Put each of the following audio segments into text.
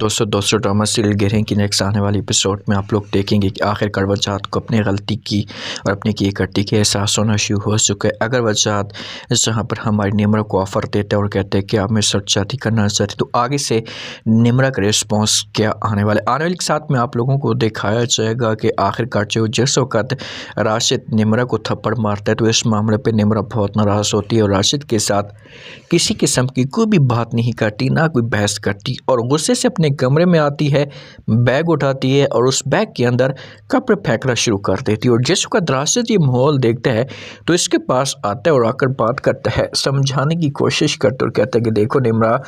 दोस्तों drama serial गिरहिंग की next आने वाली एपिसोड में आप लोग देखेंगे कि आखिरकार वजाहत को अपनी गलती की और अपनी की गलती के एहसास होना शुरू हो चुका है। अगर वजाहत जहाँ पर हमारी निम्रा को ऑफ़र देता है और कहते हैं कि आप मेरे साथ शादी करना चाहते तो आगे से निम्रा का रिस्पॉन्स क्या आने वाले के साथ में आप लोगों को दिखाया जाएगा कि आखिरकार जो जिस वक्त राशिद निम्रा को थप्पड़ मारता है तो इस मामले पर निम्रा बहुत नाराज़ होती है और राशिद के साथ किसी किस्म की कोई भी बात नहीं करती, ना कोई बहस करती और गुस्से से अपने कमरे में आती है, बैग उठाती है और उस बैग के अंदर कपड़े फेंकना शुरू कर देती है। और जिस वक्त राशिद ये माहौल देखता है तो इसके पास आता है और आकर बात करता है, समझाने की कोशिश करता है और कहता है कि देखो निम्रा,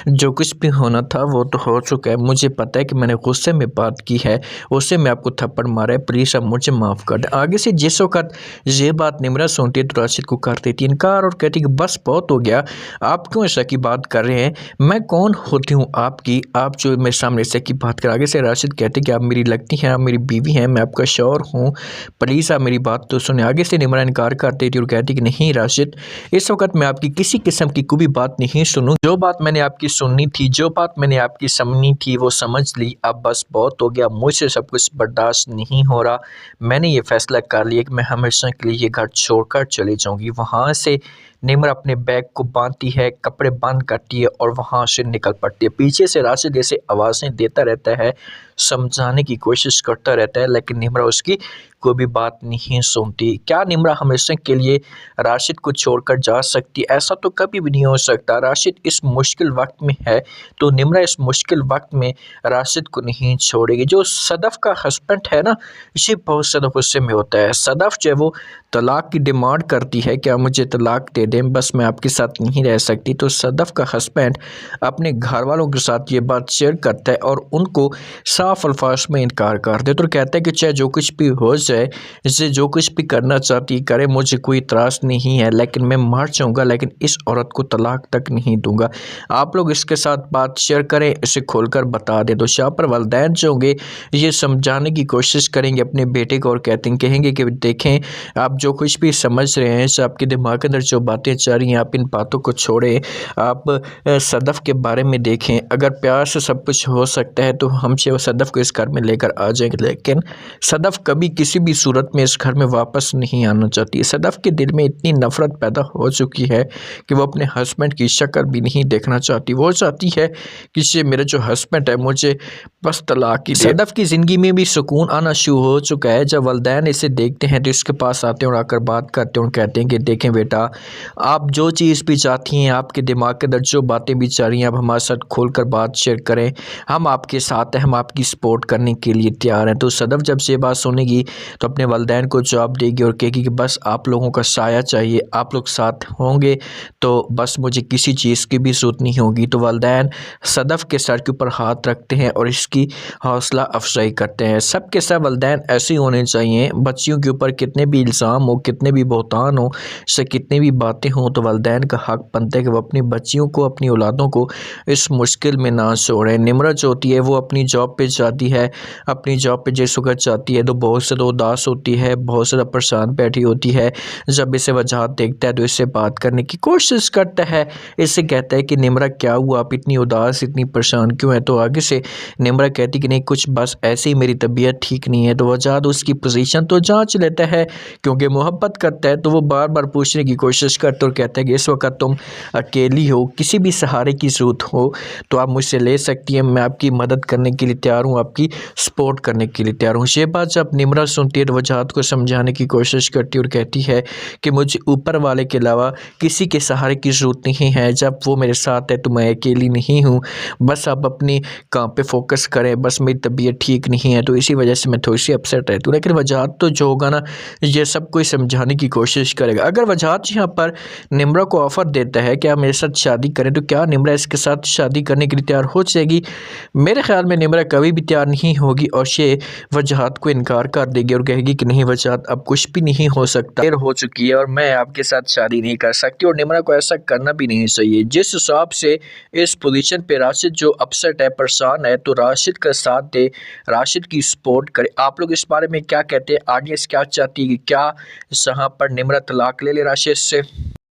जो कुछ भी होना था वो तो हो चुका है। मुझे पता है कि मैंने गुस्से में बात की है, उससे मैं आपको थप्पड़ मारा है, प्लीज़ अब मुझे माफ़ कर दें। आगे से जिस वक्त ये बात निम्रा सुनती है तो राशिद को कर देती है इनकार और कहती है कि बस बहुत हो गया, आप क्यों ऐसा की बात कर रहे हैं, मैं कौन होती हूँ आपकी, आप जो मेरे सामने ऐसे की बात कर। आगे से राशिद कहते कि आप मेरी लगती हैं, आप मेरी बीवी हैं, मैं आपका शौहर हूँ, प्लीज़ आप मेरी बात तो सुने। आगे से निम्रा इनकार कर देती और कहती कि नहीं राशिद, इस वक्त मैं आपकी किसी किस्म की कोई भी बात नहीं सुनूँ, जो बात मैंने आपकी सुननी थी, जो बात मैंने आपकी समझनी थी वो समझ ली, अब बस बहुत हो गया, मुझसे सब कुछ बर्दाश्त नहीं हो रहा, मैंने ये फैसला कर लिया कि मैं हमेशा के लिए ये घर छोड़कर चली जाऊँगी। वहाँ से निम्रा अपने बैग को बांधती है, कपड़े बंद करती है और वहाँ से निकल पड़ती है। पीछे से राशिद ऐसे आवाज़ें देता रहता है, समझाने की कोशिश करता रहता है, लेकिन निम्रा उसकी कोई भी बात नहीं सुनती। क्या निम्रा हमेशा के लिए राशिद को छोड़कर जा सकती? ऐसा तो कभी भी नहीं हो सकता। राशिद इस मुश्किल वक्त में है तो निम्रा इस मुश्किल वक्त में राशिद को नहीं छोड़ेगी। जो सदफ़ का हस्बैंड है ना, ये बहुत ज़्यादा गुस्से में होता है। सदफ़ जो है वो तलाक की डिमांड करती है कि आप मुझे तलाक दे दें, बस मैं आपके साथ नहीं रह सकती। तो सदफ़ का हस्बैंड अपने घर वालों के साथ ये बात शेयर करता है और उनको साफ अल्फाज में इनकार कर देता और कहता है कि चाहे जो कुछ भी हो जाए, इसे जो कुछ भी करना चाहती करे, मुझे कोई इतराज़ नहीं है, लेकिन मैं मर जाऊँगा लेकिन इस औरत को तलाक तक नहीं दूँगा। आप लोग इसके साथ बात शेयर करें, इसे खोलकर बता दें। तो शाह पर वालिदैन जो होंगे ये समझाने की कोशिश करेंगे अपने बेटे को और कहेंगे कि देखें आप जो कुछ भी समझ रहे हैं, आपके दिमाग के अंदर जो बातें चल रही हैं, आप इन बातों को छोड़ें, आप सदफ़ के बारे में देखें। अगर प्यार से सब कुछ हो सकता है तो हम सदफ़ को इस घर में लेकर आ जाएंगे, लेकिन सदफ़ कभी किसी भी सूरत में इस घर में वापस नहीं आना चाहती। सदफ़ के दिल में इतनी नफ़रत पैदा हो चुकी है कि वो अपने हस्बैंड की शक्ल भी नहीं देखना चाहती। वो चाहती है कि ये मेरा जो हस्बैंड है मुझे बस तलाक ही दे। सदफ़ की ज़िंदगी में भी सुकून आना शुरू हो चुका है। जब वालिदैन इसे देखते हैं तो इसके पास आते हैं और आकर बात करते हैं और कहते हैं कि देखें बेटा, आप जो चीज़ भी चाहती हैं, आपके दिमाग के अंदर जो बातें भी चल रही हैं, आप हमारे साथ खोलकर बात शेयर करें, हम आपके साथ हैं, हम आपकी सपोर्ट करने के लिए तैयार हैं। तो सदफ़ जब ये बात सुनेगी तो अपने वालिदैन को जवाब देगी और कहेगी कि बस आप लोगों का साया चाहिए, आप लोग साथ होंगे तो बस मुझे किसी चीज़ की भी ज़रूरत नहीं होगी। तो वालिदैन सदफ़ के सर के ऊपर हाथ रखते हैं और इसकी हौसला अफजाई करते हैं। सब के सब वालिदैन ऐसे ही होने चाहिए। बच्चियों के ऊपर कितने भी इल्ज़ाम हो, कितने भी बहतान हो, से कितनी भी बातें हों, तो वालिदैन का हक़ बनता है कि वो अपनी बच्चियों को, अपनी औलादों को इस मुश्किल में ना छोड़ें। निम्रा जो होती है वो अपनी जॉब पे जाती है, अपनी जॉब पे जिस वक्त जाती है तो बहुत ज़्यादा उदास होती है, बहुत ज़्यादा परेशान बैठी होती है। जब इसे वजाहत देखता है तो इससे बात करने की कोशिश करता है, इससे कहता है कि निम्रा क्या हुआ, आप इतनी उदास, इतनी परेशान क्यों है? तो आगे से निम्रा कहती कि नहीं कुछ बस ऐसे ही मेरी तबीयत ठीक नहीं है। तो वजाहत उसकी पोजीशन तो जांच लेता है, क्योंकि मोहब्बत करता है तो वो बार बार पूछने की कोशिश करता और कहता है कि इस वक्त तुम अकेली हो, किसी भी सहारे की ज़रूरत हो तो आप मुझसे ले सकती हैं, मैं आपकी मदद करने के लिए तैयार हूँ, आपकी सपोर्ट करने के लिए तैयार हूँ। ये बात जब निम्रा सुनती है तो वजाहत को समझाने की कोशिश करती है और कहती है कि मुझे ऊपर वाले के अलावा किसी के सहारे की ज़रूरत नहीं है, जब वो मेरे साथ है तो मैं अकेली नहीं हूँ, बस आप अपनी काम पे फोकस करें, बस मेरी तबीयत ठीक नहीं है तो इसी वजह से मैं थोड़ी सी अपसेट रहती हूँ। लेकिन वजाहत तो जो होगा ना ये सब कोई समझाने की कोशिश करेगा। अगर वजाहत यहाँ पर निम्रा को ऑफ़र देता है कि आप मेरे साथ शादी करें तो क्या निम्रा इसके साथ शादी करने के लिए तैयार हो जाएगी? मेरे ख्याल में निम्रा कभी भी तैयार नहीं होगी और ये वजाहत को इनकार कर देगी और कहेगी कि नहीं वजाहत अब कुछ भी नहीं हो सकता, देर हो चुकी है और मैं आपके साथ शादी नहीं कर सकती और निम्रा को ऐसा करना भी नहीं चाहिए। जिस हिसाब से इस पोजीशन पे राशिद जो अपसेट है, परेशान है, तो राशिद का साथ दे, राशिद की सपोर्ट करे। आप लोग इस बारे में क्या कहते हैं? ऑडियंस क्या चाहती है कि क्या यहाँ पर निम्रा तलाक ले राशिद से?